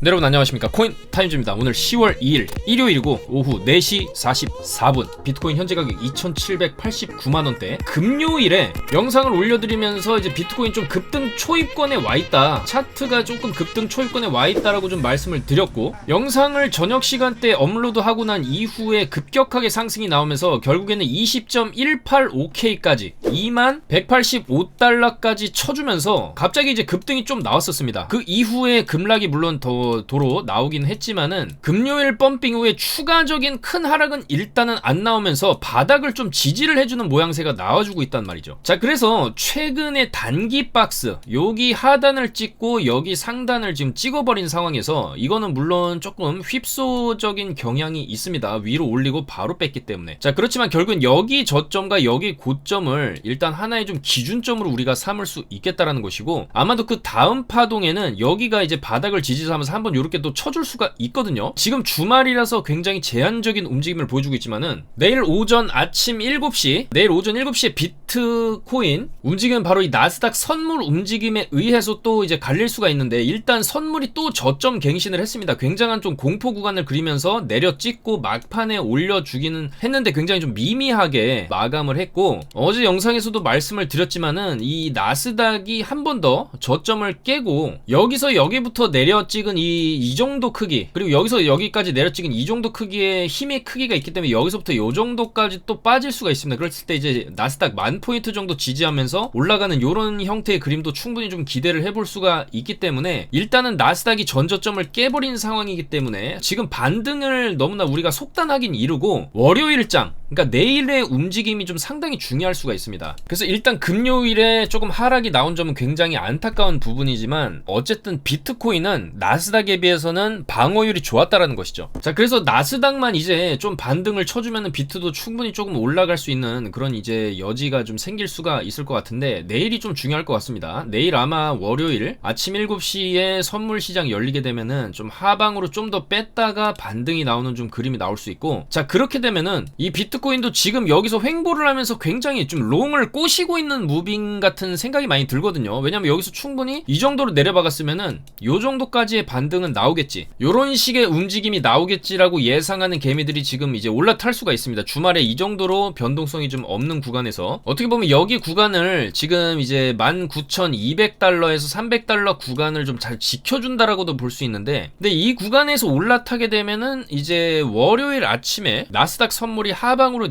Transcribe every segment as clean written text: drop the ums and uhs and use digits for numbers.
네, 여러분 안녕하십니까. 코인 타임즈입니다. 오늘 10월 2일 일요일이고 오후 4시 44분 비트코인 현재 가격 2789만원대 금요일에 영상을 올려드리면서 이제 비트코인 좀 급등 초입권에 와있다, 차트가 조금 급등 초입권에 와있다라고 좀 말씀을 드렸고, 영상을 저녁 시간대에 업로드하고 난 이후에 급격하게 상승이 나오면서 결국에는 20.185K까지 2185달러까지 쳐주면서 갑자기 이제 급등이 좀 나왔었습니다. 그 이후에 급락이 물론 도로 나오긴 했지만은 금요일 펌핑 후에 추가적인 큰 하락은 일단은 안 나오면서 바닥을 좀 지지를 해주는 모양새가 나와주고 있단 말이죠. 자, 그래서 최근에 단기 박스 여기 하단을 찍고 여기 상단을 지금 찍어버린 상황에서 이거는 물론 조금 휩소적인 경향이 있습니다. 위로 올리고 바로 뺐기 때문에. 자, 그렇지만 결국은 여기 저점과 여기 고점을 일단 하나의 좀 기준점으로 우리가 삼을 수 있겠다라는 것이고, 아마도 그 다음 파동에는 여기가 이제 바닥을 지지하면서 한번 이렇게 또 쳐줄 수가 있거든요. 지금 주말이라서 굉장히 제한적인 움직임을 보여주고 있지만은 내일 오전 7시에 비트코인 움직이면 바로 이 나스닥 선물 움직임에 의해서 또 이제 갈릴 수가 있는데, 일단 선물이 또 저점 갱신을 했습니다. 굉장한 좀 공포 구간을 그리면서 내려 찍고 막판에 올려주기는 했는데 굉장히 좀 미미하게 마감을 했고, 어제 영상에서도 말씀을 드렸지만은 이 나스닥이 한 번 더 저점을 깨고 여기서 여기부터 내려 찍은 이 정도 크기, 그리고 여기서 여기까지 내려 찍은 이 정도 크기의 힘의 크기가 있기 때문에 여기서부터 이 정도까지 또 빠질 수가 있습니다. 그랬을 때 이제 나스닥 10,000포인트 정도 지지하면서 올라가는 이런 형태의 그림도 충분히 좀 기대를 해볼 수가 있기 때문에, 일단은 나스닥이 전저점을 깨버린 상황이기 때문에 지금 반등을 너무나 우리가 속단하긴 이르고 월요일장, 그러니까 내일의 움직임이 좀 상당히 중요할 수가 있습니다. 그래서 일단 금요일에 조금 하락이 나온 점은 굉장히 안타까운 부분이지만 어쨌든 비트코인은 나스닥에 비해서는 방어율이 좋았다라는 것이죠. 자, 그래서 나스닥만 이제 좀 반등을 쳐주면은 비트도 충분히 조금 올라갈 수 있는 그런 이제 여지가 좀 생길 수가 있을 것 같은데, 내일이 좀 중요할 것 같습니다. 내일 아마 월요일 아침 7시에 선물 시장 열리게 되면은 좀 하방으로 좀 더 뺐다가 반등이 나오는 좀 그림이 나올 수 있고, 자, 그렇게 되면은 이 비트코인도 지금 여기서 횡보를 하면서 굉장히 좀 롱을 꼬시고 있는 무빙 같은 생각이 많이 들거든요. 왜냐면 여기서 충분히 이 정도로 내려박았으면은 요 정도까지의 반등은 나오겠지, 요런 식의 움직임이 나오겠지라고 예상하는 개미들이 지금 이제 올라탈 수가 있습니다. 주말에 이 정도로 변동성이 좀 없는 구간에서 어떻게 보면 여기 구간을 지금 이제 19,200달러에서 300달러 구간을 좀 잘 지켜준다라고도 볼 수 있는데, 근데 이 구간에서 올라타게 되면은 이제 월요일 아침에 나스닥 선물이 하방으로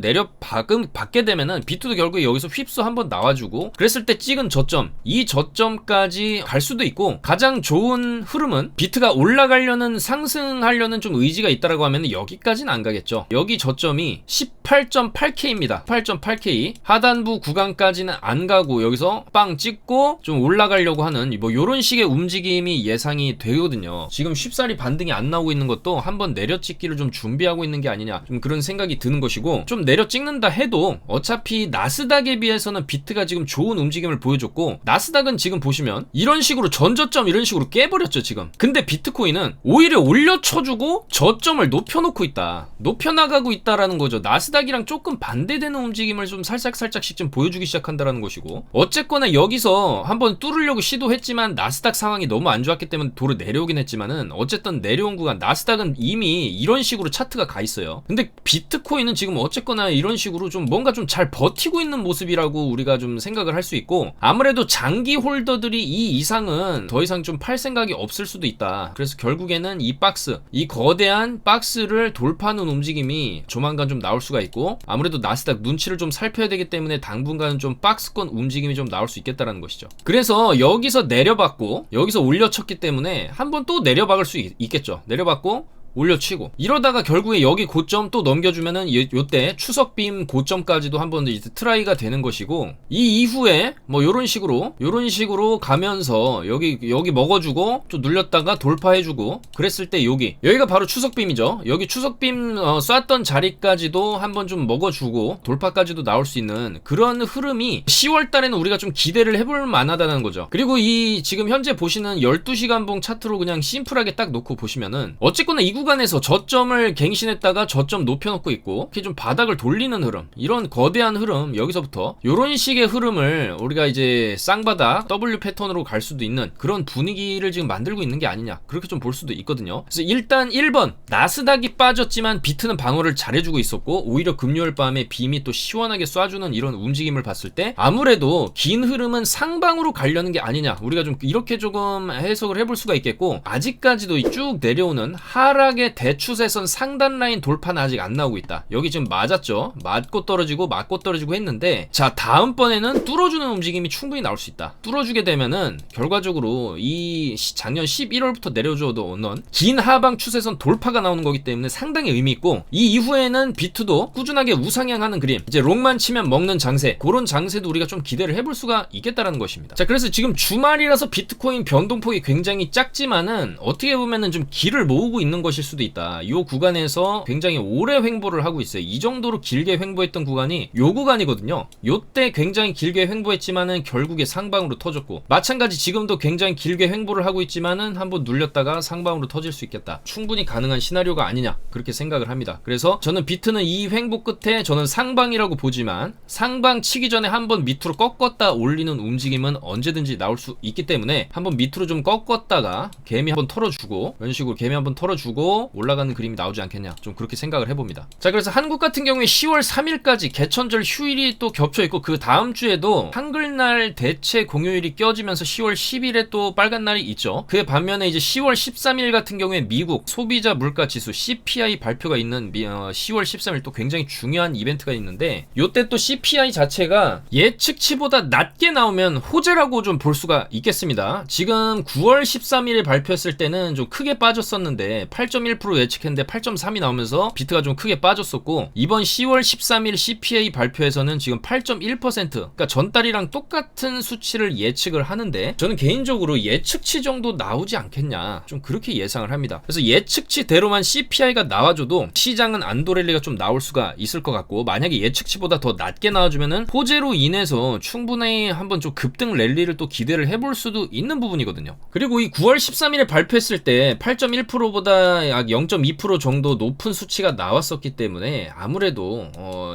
받게 되면은 비트도 결국에 여기서 휩소 한번 나와주고, 그랬을 때 찍은 저점, 이 저점까지 갈 수도 있고, 가장 좋은 흐름은 비트가 올라가려는, 상승하려는 좀 의지가 있다라고 하면 여기까지는 안 가겠죠. 여기 저점이 18.8K입니다 18.8K 하단부 구간까지는 안 가고 여기서 빵 찍고 좀 올라가려고 하는 뭐 요런 식의 움직임이 예상이 되거든요. 지금 쉽사리 반등이 안 나오고 있는 것도 한번 내려 찍기를 좀 준비하고 있는 게 아니냐, 좀 그런 생각이 드는 것이고, 좀 내려 찍는다 해도 어차피 나스닥에 비해서는 비트가 지금 좋은 움직임을 보여줬고, 나스닥은 지금 보시면 이런 식으로 전저점 이런 식으로 깨버렸죠 지금. 근데 비트코인은 오히려 올려쳐주고 저점을 높여놓고 있다, 높여나가고 있다라는 거죠. 나스닥이랑 조금 반대되는 움직임을 좀 살짝씩 좀 보여주기 시작한다라는 것이고, 어쨌거나 여기서 한번 뚫으려고 시도했지만 나스닥 상황이 너무 안 좋았기 때문에 도로 내려오긴 했지만은 어쨌든 내려온 구간, 나스닥은 이미 이런 식으로 차트가 가 있어요. 근데 비트코인은 지금 어쨌거나 이런 식으로 좀 뭔가 좀 잘 버티고 있는 모습이라고 우리가 좀 생각을 할 수 있고, 아무래도 장기 홀더들이 이 이상은 더 이상 좀 팔 생각이 없을 수도 있다. 그래서 결국에는 이 박스, 이 거대한 박스를 돌파하는 움직임이 조만간 좀 나올 수가 있고, 아무래도 나스닥 눈치를 좀 살펴야 되기 때문에 당분간은 좀 박스권 움직임이 좀 나올 수 있겠다라는 것이죠. 그래서 여기서 내려받고 여기서 올려쳤기 때문에 한번 또 내려박을 수 있겠죠. 내려받고 올려치고 이러다가 결국에 여기 고점 또 넘겨주면은 요때 추석빔 고점까지도 한번 이제 트라이가 되는 것이고, 이 이후에 뭐 요런 식으로 가면서 여기 먹어주고 또 눌렸다가 돌파해주고, 그랬을 때 여기가 바로 추석빔이죠. 여기 추석빔 쐈던 자리까지도 한번 좀 먹어주고 돌파까지도 나올 수 있는 그런 흐름이 10월 달에는 우리가 좀 기대를 해볼 만하다는 거죠. 그리고 이 지금 현재 보시는 12시간봉 차트로 그냥 심플하게 딱 놓고 보시면은 어쨌거나 이 구간에서 저점을 갱신했다가 저점 높여놓고 있고 이렇게 좀 바닥을 돌리는 흐름, 이런 거대한 흐름, 여기서부터 이런 식의 흐름을 우리가 이제 쌍바닥 W 패턴으로 갈 수도 있는 그런 분위기를 지금 만들고 있는 게 아니냐, 그렇게 좀 볼 수도 있거든요. 그래서 일단 1번 나스닥이 빠졌지만 비트는 방어를 잘해주고 있었고, 오히려 금요일 밤에 빔이 또 시원하게 쏴주는 이런 움직임을 봤을 때 아무래도 긴 흐름은 상방으로 가려는 게 아니냐, 우리가 좀 이렇게 조금 해석을 해볼 수가 있겠고, 아직까지도 쭉 내려오는 하락의 대추세선 상단 라인 돌파는 아직 안 나오고 있다. 여기 지금 맞았죠. 맞고 떨어지고 했는데, 자 다음번에는 뚫어주는 움직임이 충분히 나올 수 있다. 뚫어주게 되면은 결과적으로 이 작년 11월부터 내려줘도 오는 긴 하방 추세선 돌파가 나오는 거기 때문에 상당히 의미 있고, 이 이후에는 비트도 꾸준하게 우상향하는 그림, 이제 롱만 치면 먹는 장세, 그런 장세도 우리가 좀 기대를 해볼 수가 있겠다라는 것입니다. 자, 그래서 지금 주말이라서 비트코인 변동폭이 굉장히 작지만은 어떻게 보면은 좀 길을 모으고 있는 것일 수도 있다. 이 구간에서 굉장히 오래 횡보를 하고 있어요. 이 정도로 길게 횡보했던 구간이 요 구간이거든요. 요때 굉장히 길게 횡보했지만은 결국에 상방으로 터졌고, 마찬가지 지금도 굉장히 길게 횡보를 하고 있지만은 한번 눌렸다가 상방으로 터질 수 있겠다. 충분히 가능한 시나리오가 아니냐, 그렇게 생각을 합니다. 그래서 저는 비트는 이 횡보 끝에 저는 상방이라고 보지만, 상방 치기 전에 한번 밑으로 꺾었다 올리는 움직임은 언제든지 나올 수 있기 때문에 한번 밑으로 좀 꺾었다가 개미 한번 털어주고, 이런 식으로 개미 한번 털어주고 올라가는 그림이 나오지 않겠냐, 좀 그렇게 생각을 해봅니다. 자, 그래서 한국 같은 경우에 10월 3일까지 개천절 휴일이 또 겹쳐있고, 그 다음 주에도 한글날 대체 공휴일이 껴지면서 10월 10일에 또 빨간 날이 있죠. 그에 반면에 이제 10월 13일 같은 경우에 미국 소비자 물가 지수 CPI 발표가 있는 10월 13일 또 굉장히 중요한 이벤트가 있는데, 요때 또 CPI 자체가 예측치보다 낮게 나오면 호재라고 좀 볼 수가 있겠습니다. 지금 9월 13일에 발표했을 때는 좀 크게 빠졌었는데 8.1% 예측했는데 8.3이 나오면서 비트가 좀 크게 빠졌었고, 이번 10월 13일 CPI 발표에서는 지금 8.1%, 그러니까 전달이랑 똑같은 수치를 예측을 하는데, 저는 개인적으로 예측치 정도 나오지 않겠냐, 좀 그렇게 예상을 합니다. 그래서 예측치대로만 CPI가 나와줘도 시장은 안도랠리가 좀 나올 수가 있을 것 같고, 만약에 예측치보다 더 낮게 나와주면은 호재로 인해서 충분히 한번 좀 급등 랠리를 또 기대를 해볼 수도 있는 부분이거든요. 그리고 이 9월 13일에 발표했을 때 8.1%보다 약 0.2% 정도 높은 수치가 나왔었기 때문에 아무래도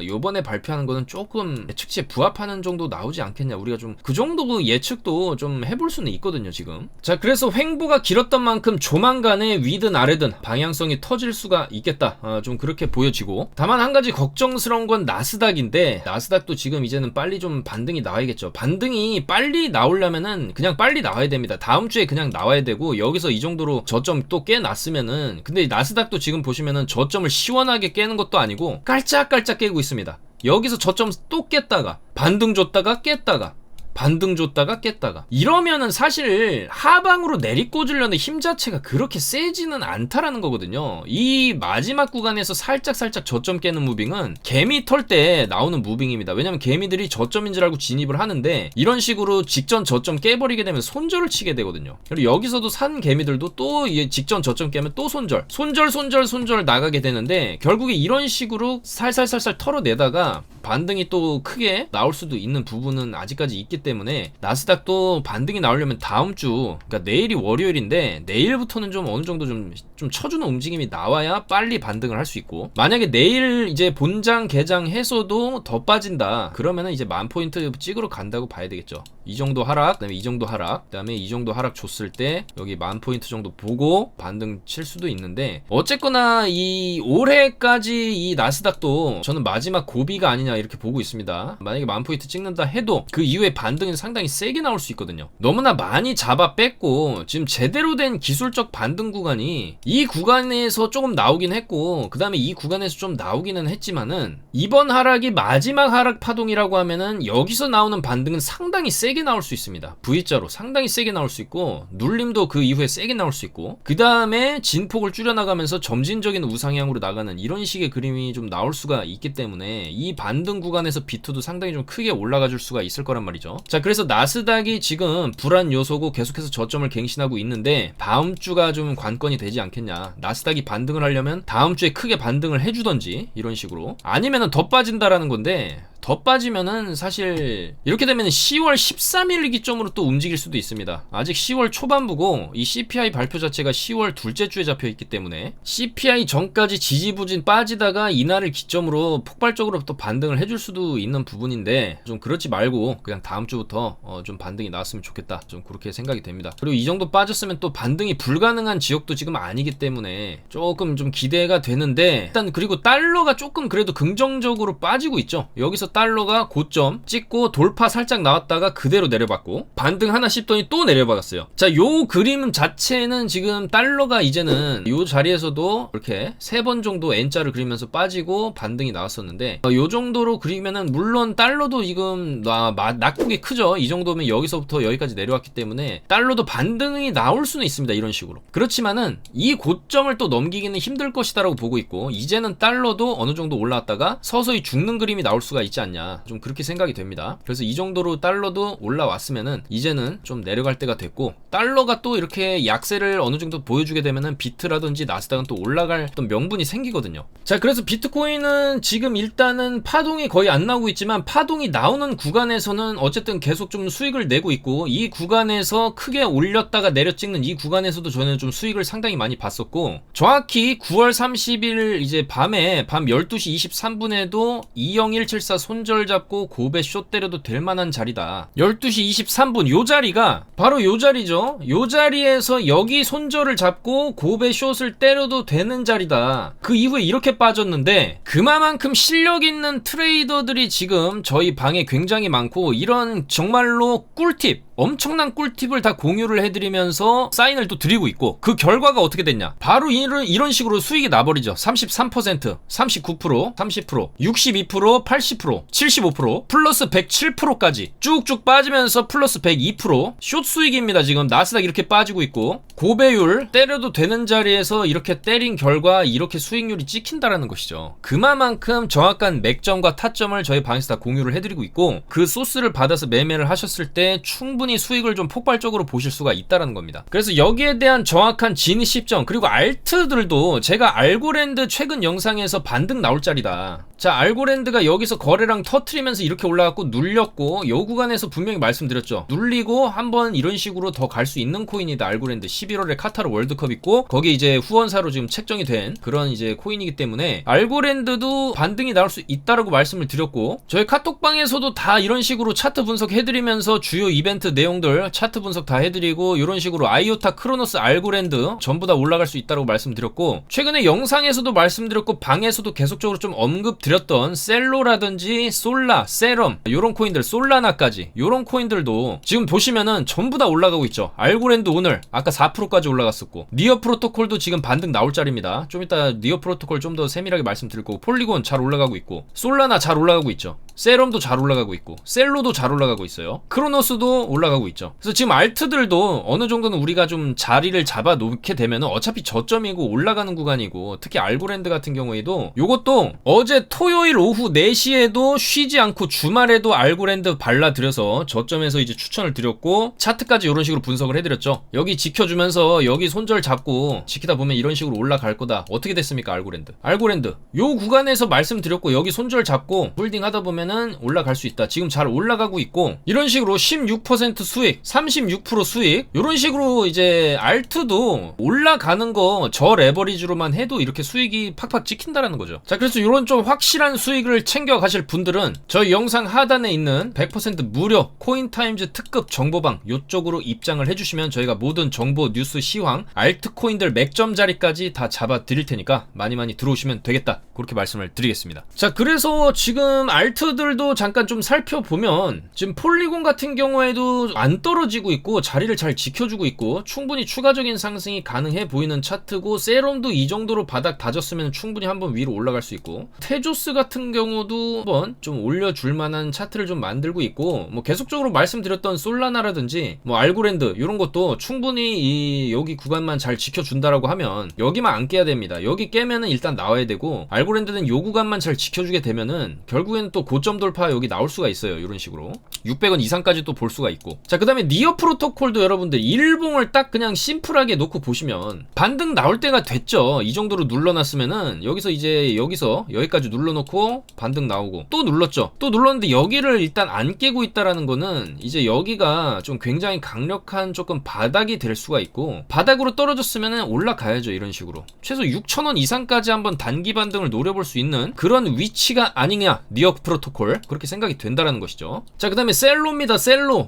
요번에 발표하는 거는 조금 예측치에 부합하는 정도 나오지 않겠냐, 우리가 좀 그 정도 예측도 좀 해볼 수는 있거든요 지금. 자, 그래서 횡보가 길었던 만큼 조만간에 위든 아래든 방향성이 터질 수가 있겠다, 좀 그렇게 보여지고, 다만 한 가지 걱정스러운 건 나스닥인데, 나스닥도 지금 이제는 빨리 좀 반등이 나와야겠죠. 반등이 빨리 나오려면은 그냥 빨리 나와야 됩니다. 다음 주에 그냥 나와야 되고, 여기서 이 정도로 저점 또 깨놨으면은, 근데 나스닥도 지금 보시면은 저점을 시원하게 깨는 것도 아니고 깔짝깔짝 깨고 있습니다. 여기서 저점 또 깼다가 반등 줬다가 깼다가 반등 줬다가 깼다가, 이러면은 사실 하방으로 내리꽂으려는 힘 자체가 그렇게 세지는 않다라는 거거든요. 이 마지막 구간에서 살짝 저점 깨는 무빙은 개미 털 때 나오는 무빙입니다. 왜냐면 개미들이 저점인 줄 알고 진입을 하는데, 이런 식으로 직전 저점 깨버리게 되면 손절을 치게 되거든요. 그리고 여기서도 산 개미들도 또 직전 저점 깨면 또 손절 나가게 되는데, 결국에 이런 식으로 살살 털어내다가 반등이 또 크게 나올 수도 있는 부분은 아직까지 있기 때문에, 나스닥도 반등이 나오려면 다음 주, 그러니까 내일이 월요일인데 내일부터는 좀 어느 정도 좀 쳐주는 움직임이 나와야 빨리 반등을 할 수 있고, 만약에 내일 이제 본장 개장해서도 더 빠진다 그러면은 이제 10,000포인트 찍으러 간다고 봐야 되겠죠. 이 정도 하락, 그다음에 이 정도 하락, 그다음에 이 정도 하락 줬을 때 여기 10,000포인트 정도 보고 반등 칠 수도 있는데, 어쨌거나 이 올해까지 이 나스닥도 저는 마지막 고비가 아니냐 이렇게 보고 있습니다. 만약에 10,000포인트 찍는다 해도 그 이후에 반등이 상당히 세게 나올 수 있거든요. 너무나 많이 잡아 뺐고, 지금 제대로 된 기술적 반등 구간이 이 구간에서 조금 나오긴 했고, 그 다음에 이 구간에서 좀 나오기는 했지만은, 이번 하락이 마지막 하락 파동이라고 하면은 여기서 나오는 반등은 상당히 세게 나올 수 있습니다. V자로 상당히 세게 나올 수 있고, 눌림도 그 이후에 세게 나올 수 있고, 그 다음에 진폭을 줄여나가면서 점진적인 우상향으로 나가는 이런 식의 그림이 좀 나올 수가 있기 때문에, 이 반등 구간에서 비트도 상당히 좀 크게 올라가 줄 수가 있을 거란 말이죠. 자, 그래서 나스닥이 지금 불안 요소고 계속해서 저점을 갱신하고 있는데, 다음 주가 좀 관건이 되지 않겠냐. 나스닥이 반등을 하려면 다음 주에 크게 반등을 해주던지 이런 식으로, 아니면은 더 빠진다라는 건데, 더 빠지면은 사실 이렇게 되면 10월 13일 기점으로 또 움직일 수도 있습니다. 아직 10월 초반부고 이 CPI 발표 자체가 10월 둘째 주에 잡혀있기 때문에 CPI 전까지 지지부진 빠지다가 이날을 기점으로 폭발적으로 또 반등을 해줄 수도 있는 부분인데 좀 그렇지 말고 그냥 다음 주부터 좀 반등이 나왔으면 좋겠다, 좀 그렇게 생각이 됩니다. 그리고 이 정도 빠졌으면 또 반등이 불가능한 지역도 지금 아니기 때문에 조금 좀 기대가 되는데, 일단 그리고 달러가 조금 그래도 긍정적으로 빠지고 있죠. 여기서 달러가 고점 찍고 돌파 살짝 나왔다가 그대로 내려봤고 반등 하나 씹더니 또 내려박았어요. 자, 요 그림 자체는 지금 달러가 이제는 요 자리에서도 이렇게 3번 정도 N자를 그리면서 빠지고 반등이 나왔었는데, 요 정도로 그리면은 물론 달러도 지금 낙폭이 크죠. 이 정도면 여기서부터 여기까지 내려왔기 때문에 달러도 반등이 나올 수는 있습니다. 이런 식으로. 그렇지만은 이 고점을 또 넘기기는 힘들 것이다라고 보고 있고, 이제는 달러도 어느 정도 올라왔다가 서서히 죽는 그림이 나올 수가 있지 않냐, 좀 그렇게 생각이 됩니다. 그래서 이 정도로 달러도 올라왔으면은 이제는 좀 내려갈 때가 됐고, 달러가 또 이렇게 약세를 어느 정도 보여주게 되면은 비트라든지 나스닥은 또 올라갈 어떤 명분이 생기거든요. 자, 그래서 비트코인은 지금 일단은 파동이 거의 안 나오고 있지만 파동이 나오는 구간에서는 어쨌든 계속 좀 수익을 내고 있고, 이 구간에서 크게 올렸다가 내려찍는 이 구간에서도 저는 좀 수익을 상당히 많이 봤었고, 정확히 9월 30일 이제 밤에 밤 12시 23분에도 20174 손절 잡고 고배 숏 때려도 될 만한 자리다. 12시 23분 요 자리가 바로 요 자리죠. 요 자리에서 여기 손절을 잡고 고배 숏을 때려도 되는 자리다. 그 이후에 이렇게 빠졌는데, 그만큼 실력 있는 트레이더들이 지금 저희 방에 굉장히 많고, 이런 정말로 꿀팁, 엄청난 꿀팁을 다 공유를 해드리면서 사인을 또 드리고 있고, 그 결과가 어떻게 됐냐, 바로 이런 식으로 수익이 나버리죠. 33%, 39%, 30%, 62%, 80%, 75%, 플러스 107%까지 쭉쭉 빠지면서 플러스 102%, 숏 수익입니다. 지금 나스닥 이렇게 빠지고 있고, 고배율 때려도 되는 자리에서 이렇게 때린 결과 이렇게 수익률이 찍힌다라는 것이죠. 그만큼 정확한 맥점과 타점을 저희 방에서 다 공유를 해드리고 있고, 그 소스를 받아서 매매를 하셨을 때 충분히 수익을 좀 폭발적으로 보실 수가 있다라는 겁니다. 그래서 여기에 대한 정확한 진입 시점, 그리고 알트들도 제가 알고랜드 최근 영상에서 반등 나올 자리다. 자, 알고랜드가 여기서 거래량 터트리면서 이렇게 올라갔고 눌렸고, 요 구간에서 분명히 말씀드렸죠. 눌리고 한번 이런 식으로 더 갈 수 있는 코인이다. 알고랜드 11월에 카타르 월드컵 있고 거기 이제 후원사로 지금 책정이 된 그런 이제 코인이기 때문에 알고랜드도 반등이 나올 수 있다라고 말씀을 드렸고, 저희 카톡방에서도 다 이런 식으로 차트 분석해드리면서 주요 이벤트 내용들 차트 분석 다 해드리고, 이런 식으로 아이오타, 크로노스, 알고랜드 전부 다 올라갈 수 있다고 말씀드렸고, 최근에 영상에서도 말씀드렸고 방에서도 계속적으로 좀 언급드렸던 셀로라든지 솔라, 세럼 요런 코인들, 솔라나까지 요런 코인들도 지금 보시면은 전부 다 올라가고 있죠. 알고랜드 오늘 아까 4%까지 올라갔었고, 니어 프로토콜도 지금 반등 나올 자리입니다. 좀 이따 니어 프로토콜 좀 더 세밀하게 말씀드릴 거고, 폴리곤 잘 올라가고 있고, 솔라나 잘 올라가고 있죠. 세럼도 잘 올라가고 있고, 셀로도 잘 올라가고 있어요. 크로노스도 올라가고 있죠. 그래서 지금 알트들도 어느 정도는 우리가 좀 자리를 잡아 놓게 되면은 어차피 저점이고 올라가는 구간이고, 특히 알고랜드 같은 경우에도 요것도 어제 토요일 오후 4시에도 쉬지 않고 주말에도 알고랜드 발라드려서 저점에서 이제 추천을 드렸고, 차트까지 이런 식으로 분석을 해드렸죠. 여기 지켜주면서 여기 손절 잡고 지키다 보면 이런 식으로 올라갈 거다. 어떻게 됐습니까? 알고랜드 요 구간에서 말씀드렸고, 여기 손절 잡고 홀딩 하다 보면은 올라갈 수 있다. 지금 잘 올라가고 있고, 이런 식으로 16% 수익, 36% 수익, 이런 식으로 이제 알트도 올라가는 거 저 레버리지로만 해도 이렇게 수익이 팍팍 찍힌다라는 거죠. 자, 그래서 이런 좀 확실한 수익을 챙겨 가실 분들은 저희 영상 하단에 있는 100% 무료 코인타임즈 특급 정보방 요쪽으로 입장을 해주시면 저희가 모든 정보, 뉴스, 시황, 알트코인들 맥점 자리까지 다 잡아 드릴 테니까 많이 들어오시면 되겠다, 그렇게 말씀을 드리겠습니다. 자, 그래서 지금 알트들도 잠깐 좀 살펴보면, 지금 폴리곤 같은 경우에도 안 떨어지고 있고 자리를 잘 지켜주고 있고 충분히 추가적인 상승이 가능해 보이는 차트고, 세럼도 이 정도로 바닥 다졌으면 충분히 한번 위로 올라갈 수 있고, 테조스 같은 경우도 한번 좀 올려줄 만한 차트를 좀 만들고 있고, 뭐 계속적으로 말씀드렸던 솔라나라든지 뭐 알고랜드 이런 것도 충분히 이 여기 구간만 잘 지켜준다라고 하면 여기만 안 깨야 됩니다. 여기 깨면은 일단 나와야 되고, 알고랜드는 요 구간만 잘 지켜주게 되면은 결국에는 또 고점 돌파 여기 나올 수가 있어요. 이런 식으로 600원 이상까지 또 볼 수가 있고. 자, 그 다음에 니어 프로토콜도 여러분들 일봉을 딱 그냥 심플하게 놓고 보시면 반등 나올 때가 됐죠. 이 정도로 눌러놨으면은 여기서 이제 여기까지 눌러놓고 반등 나오고 또 눌렀죠. 또 눌렀는데 여기를 일단 안 깨고 있다라는 거는 이제 여기가 좀 굉장히 강력한 조금 바닥이 될 수가 있고, 바닥으로 떨어졌으면은 올라가야죠. 이런 식으로 최소 6,000원 이상까지 한번 단기 반등을 노려볼 수 있는 그런 위치가 아니냐, 니어 프로토콜, 그렇게 생각이 된다라는 것이죠. 자, 그 다음에 셀로입니다.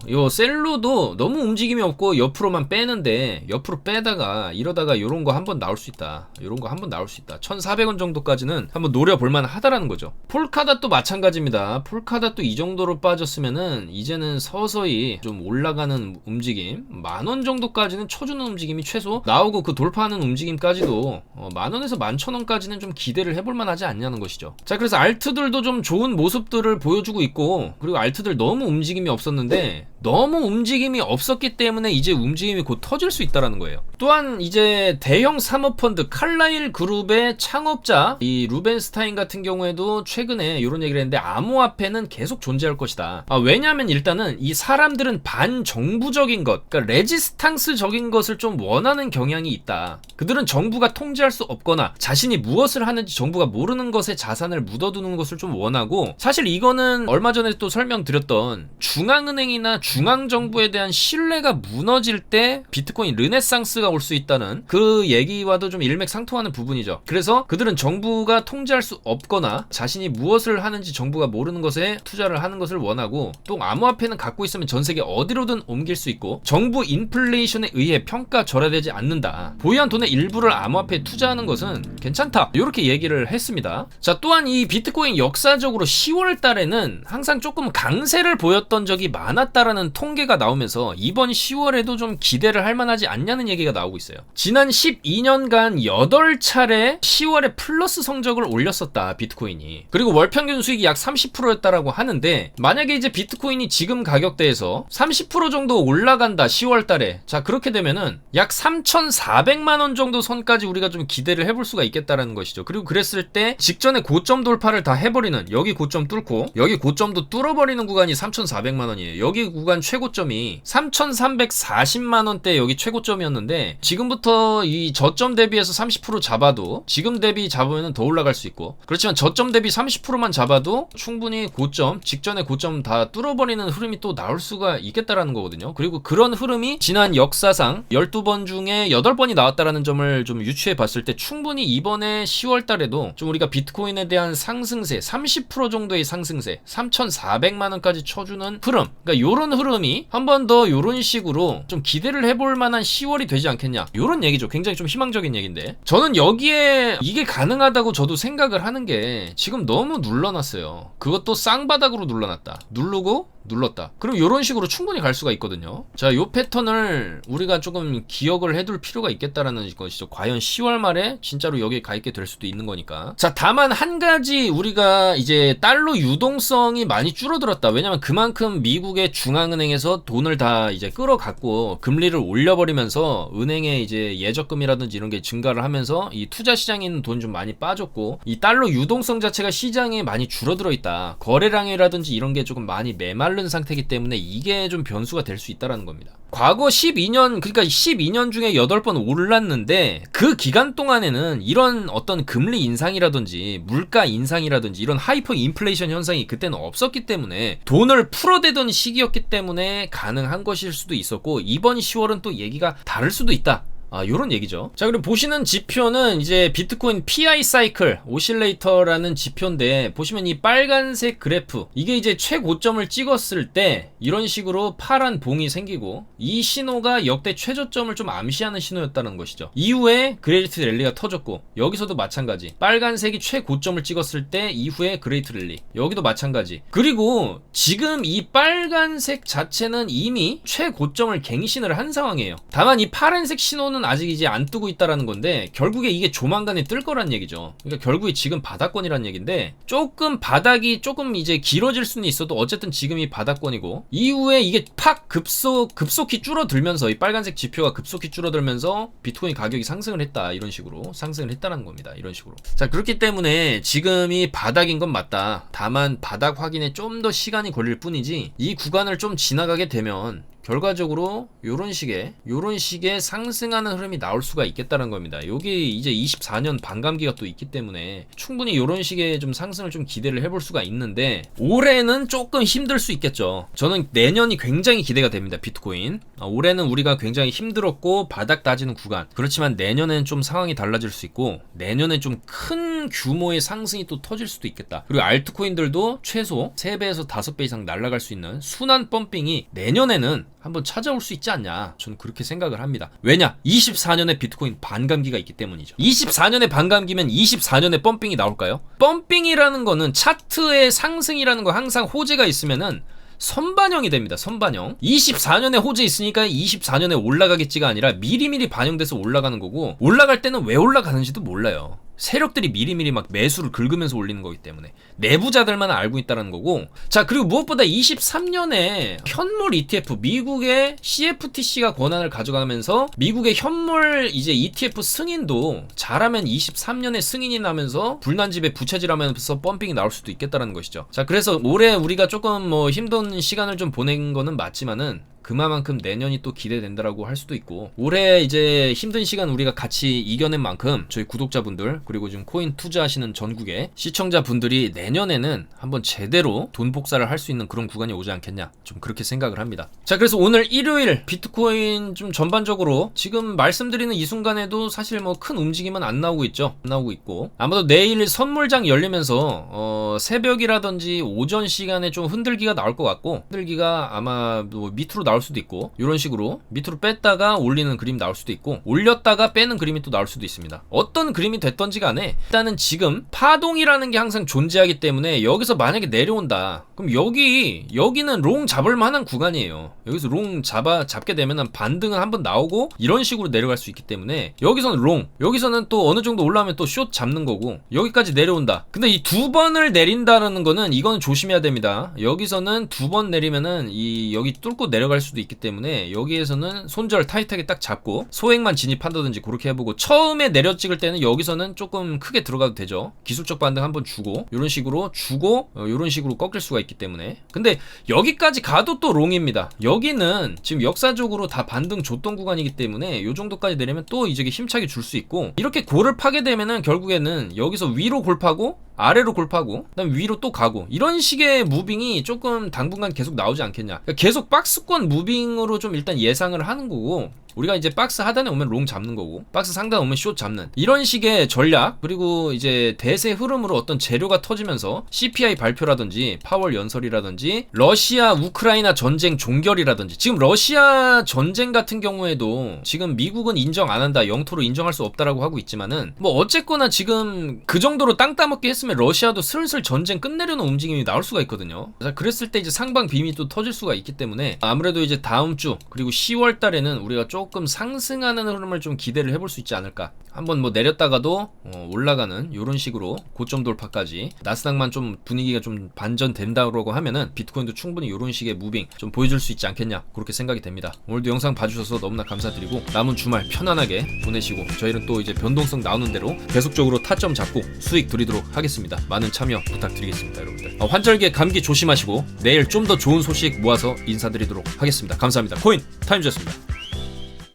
요 셀로도 너무 움직임이 없고 옆으로만 빼는데, 옆으로 빼다가 이러다가 요런 거 한번 나올 수 있다. 요런 거 한번 나올 수 있다. 1,400원 정도까지는 한번 노려볼 만 하다라는 거죠. 폴카닷도 마찬가지입니다. 폴카닷도 이 정도로 빠졌으면은 이제는 서서히 좀 올라가는 움직임, 10,000원 정도까지는 쳐주는 움직임이 최소 나오고, 그 돌파하는 움직임까지도 10,000원에서 11,000원까지는 좀 기대를 해볼 만하지 않냐는 것이죠. 자, 그래서 알트들도 좀 좋은 모습들을 보여주고 있고, 그리고 알트들 너무 움직임이 없었는데, 너무 움직임이 없었기 때문에 이제 움직임이 곧 터질 수 있다라는 거예요. 또한 이제 대형 사모펀드 칼라일 그룹의 창업자 이 루벤스타인 같은 경우에도 최근에 이런 얘기를 했는데, 암호화폐는 계속 존재할 것이다. 왜냐하면 일단은 이 사람들은 반정부적인 것, 그러니까 레지스탕스적인 것을 좀 원하는 경향이 있다. 그들은 정부가 통제할 수 없거나 자신이 무엇을 하는지 정부가 모르는 것에 자산을 묻어두는 것을 좀 원하고, 사실 이거는 얼마 전에 또 설명드렸던 중앙은행이나 중앙정부에 대한 신뢰가 무너질 때 비트코인 르네상스가 올 수 있다는 그 얘기와도 좀 일맥상통하는 부분이죠. 그래서 그들은 정부가 통제할 수 없거나 자신이 무엇을 하는지 정부가 모르는 것에 투자를 하는 것을 원하고, 또 암호화폐는 갖고 있으면 전 세계 어디로든 옮길 수 있고 정부 인플레이션에 의해 평가절하되지 않는다. 보유한 돈의 일부를 암호화폐에 투자하는 것은 괜찮다. 이렇게 얘기를 했습니다. 자, 또한 이 비트코인 역사적으로 10월 달에는 항상 조금 강세를 보였던 적이 많았다라는 통계가 나오면서 이번 10월에도 좀 기대를 할 만하지 않냐는 얘기가 나오고 있어요. 지난 12년간 8차례 10월에 플러스 성적을 올렸었다, 비트코인이. 그리고 월평균 수익이 약 30%였다라고 하는데, 만약에 이제 비트코인이 지금 가격대에서 30% 정도 올라간다, 10월 달에. 자, 그렇게 되면은 약 3,400만 원 정도 선까지 우리가 좀 기대를 해볼 수가 있겠다라는 것이죠. 그리고 그랬을 때 직전에 고점 돌파를 다 해버리는, 여기 고점 뚫고 여기 고점도 뚫어버리는 구간이 3,400만 원이에요. 여기 구간 최고점이 3,340만 원대 여기 최고점이었는데, 지금부터 이 저점 대비해서 30% 잡아도, 지금 대비 잡으면 더 올라갈 수 있고, 그렇지만 저점 대비 30%만 잡아도 충분히 고점, 직전에 고점 다 뚫어버리는 흐름이 또 나올 수가 있겠다라는 거거든요. 그리고 그런 흐름이 지난 역사상 12번 중에 8번이 나왔다라는 점을 좀 유추해 봤을 때, 충분히 이번에 10월 달에도 좀 우리가 비트코인에 대한 상승세, 30% 정도의 상승세, 3,400만 원까지 쳐주는 흐름, 그러니까 요런 흐름이 한 번 더 요런 식으로 좀 기대를 해볼 만한 10월이 되지 않겠냐, 요런 얘기죠. 굉장히 좀 희망적인 얘기인데, 저는 여기에 이게 가능하다고 저도 생각을 하는 게, 지금 너무 눌러놨어요. 그것도 쌍바닥으로 눌러놨다. 누르고 눌렀다. 그럼 이런 식으로 충분히 갈 수가 있거든요. 자, 요 패턴을 우리가 조금 기억을 해둘 필요가 있겠다라는 것이죠. 과연 10월 말에 진짜로 여기에 가 있게 될 수도 있는 거니까. 자, 다만 한 가지 우리가 이제 달러 유동성이 많이 줄어들었다. 왜냐면 그만큼 미국의 중앙은행에서 돈을 다 이제 끌어갖고 금리를 올려버리면서 은행의 이제 예적금이라든지 이런 게 증가를 하면서 이 투자 시장에 있는 돈 좀 많이 빠졌고, 이 달러 유동성 자체가 시장에 많이 줄어들어 있다. 거래량이라든지 이런 게 조금 많이 메말른 상태이기 때문에 이게 좀 변수가 될 수 있다라는 겁니다. 과거 12년, 그러니까 12년 중에 8번 올랐는데, 그 기간 동안에는 이런 어떤 금리 인상이라든지 물가 인상이라든지 이런 하이퍼 인플레이션 현상이 그때는 없었기 때문에 돈을 풀어대던 시기였기 때문에 가능한 것일 수도 있었고, 이번 10월은 또 얘기가 다를 수도 있다. 요런 얘기죠. 자, 그리고 보시는 지표는 이제 비트코인 PI 사이클 오실레이터라는 지표인데, 보시면 이 빨간색 그래프, 이게 이제 최고점을 찍었을 때 이런 식으로 파란 봉이 생기고, 이 신호가 역대 최저점을 좀 암시하는 신호였다는 것이죠. 이후에 그레이트 랠리가 터졌고, 여기서도 마찬가지. 빨간색이 최고점을 찍었을 때 이후에 그레이트 랠리, 여기도 마찬가지. 그리고 지금 이 빨간색 자체는 이미 최고점을 갱신을 한 상황이에요. 다만 이 파란색 신호는 위로는 아직 이제 안 뜨고 있다라는 건데 결국에 이게 조만간에 뜰 거란 얘기죠. 그러니까 결국에 지금 바닥권이란 얘기인데 조금 바닥이 조금 이제 길어질 수는 있어도 어쨌든 지금이 바닥권이고 이후에 이게 팍 급속히 줄어들면서 이 빨간색 지표가 급속히 줄어들면서 비트코인 가격이 상승을 했다, 이런 식으로 상승을 했다는 겁니다. 이런 식으로. 자, 그렇기 때문에 지금이 바닥인 건 맞다. 다만 바닥 확인에 좀 더 시간이 걸릴 뿐이지 이 구간을 좀 지나가게 되면 결과적으로 요런 식의 상승하는 흐름이 나올 수가 있겠다는 겁니다. 여기 이제 24년 반감기가 또 있기 때문에 충분히 요런 식의 좀 상승을 좀 기대를 해볼 수가 있는데 올해는 조금 힘들 수 있겠죠. 저는 내년이 굉장히 기대가 됩니다. 비트코인. 올해는 우리가 굉장히 힘들었고 바닥 다지는 구간. 그렇지만 내년엔 좀 상황이 달라질 수 있고 내년엔 좀 큰 규모의 상승이 또 터질 수도 있겠다. 그리고 알트코인들도 최소 3배에서 5배 이상 날아갈 수 있는 순환 펌핑이 내년에는 한번 찾아올 수 있지 않냐, 저는 그렇게 생각을 합니다. 왜냐? 24년에 비트코인 반감기가 있기 때문이죠. 24년에 반감기면 24년에 펌핑이 나올까요? 펌핑이라는 거는 차트의 상승이라는 거 항상 호재가 있으면은 선반영이 됩니다. 선반영. 24년에 호재 있으니까 24년에 올라가겠지가 아니라 미리미리 반영돼서 올라가는 거고, 올라갈 때는 왜 올라가는지도 몰라요. 세력들이 미리미리 막 매수를 긁으면서 올리는 거기 때문에 내부자들만 알고 있다는 거고. 자, 그리고 무엇보다 23년에 현물 ETF, 미국의 CFTC가 권한을 가져가면서 미국의 현물 이제 ETF 승인도 잘하면 23년에 승인이 나면서 불난집에 부채질하면서 펌핑이 나올 수도 있겠다는 것이죠. 자, 그래서 올해 우리가 조금 뭐 힘든 시간을 좀 보낸 거는 맞지만은 그만큼 내년이 또 기대된다라고 할 수도 있고, 올해 이제 힘든 시간 우리가 같이 이겨낸 만큼 저희 구독자분들 그리고 지금 코인 투자하시는 전국의 시청자분들이 내년에는 한번 제대로 돈 복사를 할 수 있는 그런 구간이 오지 않겠냐, 좀 그렇게 생각을 합니다. 자, 그래서 오늘 일요일 비트코인 좀 전반적으로 지금 말씀드리는 이 순간에도 사실 뭐 큰 움직임은 안 나오고 있죠. 안 나오고 있고, 아마도 내일 선물장 열리면서 새벽이라든지 오전 시간에 좀 흔들기가 나올 것 같고, 흔들기가 아마 뭐 밑으로 나올 수도 있고, 이런 식으로 밑으로 뺐다가 올리는 그림 나올 수도 있고, 올렸다가 빼는 그림이 또 나올 수도 있습니다. 어떤 그림이 됐던지 간에 일단은 지금 파동이라는 게 항상 존재하기 때문에 여기서 만약에 내려온다, 그럼 여기는 롱 잡을 만한 구간이에요. 여기서 롱 잡게 되면 반등은 한번 나오고 이런 식으로 내려갈 수 있기 때문에 여기서는 롱, 여기서는 또 어느 정도 올라오면 또 숏 잡는 거고, 여기까지 내려온다. 근데 이 두 번을 내린다는 거는 이거는 조심해야 됩니다. 여기서는 두 번 내리면은 여기 뚫고 내려갈 수도 있기 때문에 여기에서는 손절 타이트하게 딱 잡고 소액만 진입한다든지 그렇게 해보고, 처음에 내려 찍을 때는 여기서는 조금 크게 들어가도 되죠. 기술적 반등 한번 주고 이런 식으로 주고 이런 식으로 꺾일 수가 있기 때문에. 근데 여기까지 가도 또 롱입니다. 여기는 지금 역사적으로 다 반등 줬던 구간이기 때문에 이 정도까지 내리면 또 이제 힘차게 줄 수 있고, 이렇게 골을 파게 되면은 결국에는 여기서 위로 골파고 아래로 골파고 그다음 위로 또 가고, 이런 식의 무빙이 조금 당분간 계속 나오지 않겠냐. 그러니까 계속 박스권 무빙으로 좀 일단 예상을 하는 거고, 우리가 이제 박스 하단에 오면 롱 잡는 거고 박스 상단에 오면 숏 잡는 이런 식의 전략, 그리고 이제 대세 흐름으로 어떤 재료가 터지면서 CPI 발표라든지 파월 연설이라든지 러시아 우크라이나 전쟁 종결이라든지, 지금 러시아 전쟁 같은 경우에도 지금 미국은 인정 안 한다, 영토로 인정할 수 없다라고 하고 있지만은 뭐 어쨌거나 지금 그 정도로 땅 따먹게 했으면 러시아도 슬슬 전쟁 끝내려는 움직임이 나올 수가 있거든요. 그랬을 때 이제 상방 빔이 또 터질 수가 있기 때문에 아무래도 이제 다음 주 그리고 10월 달에는 우리가 조금 상승하는 흐름을 좀 기대를 해볼 수 있지 않을까. 한번 뭐 내렸다가도 올라가는 이런 식으로 고점 돌파까지, 나스닥만 좀 분위기가 좀 반전된다고 하면은 비트코인도 충분히 이런 식의 무빙 좀 보여줄 수 있지 않겠냐, 그렇게 생각이 됩니다. 오늘도 영상 봐주셔서 너무나 감사드리고 남은 주말 편안하게 보내시고, 저희는 또 이제 변동성 나오는 대로 계속적으로 타점 잡고 수익 드리도록 하겠습니다. 많은 참여 부탁드리겠습니다, 여러분들. 환절기에 감기 조심하시고 내일 좀 더 좋은 소식 모아서 인사드리도록 하겠습니다. 감사합니다. 코인 타임즈였습니다.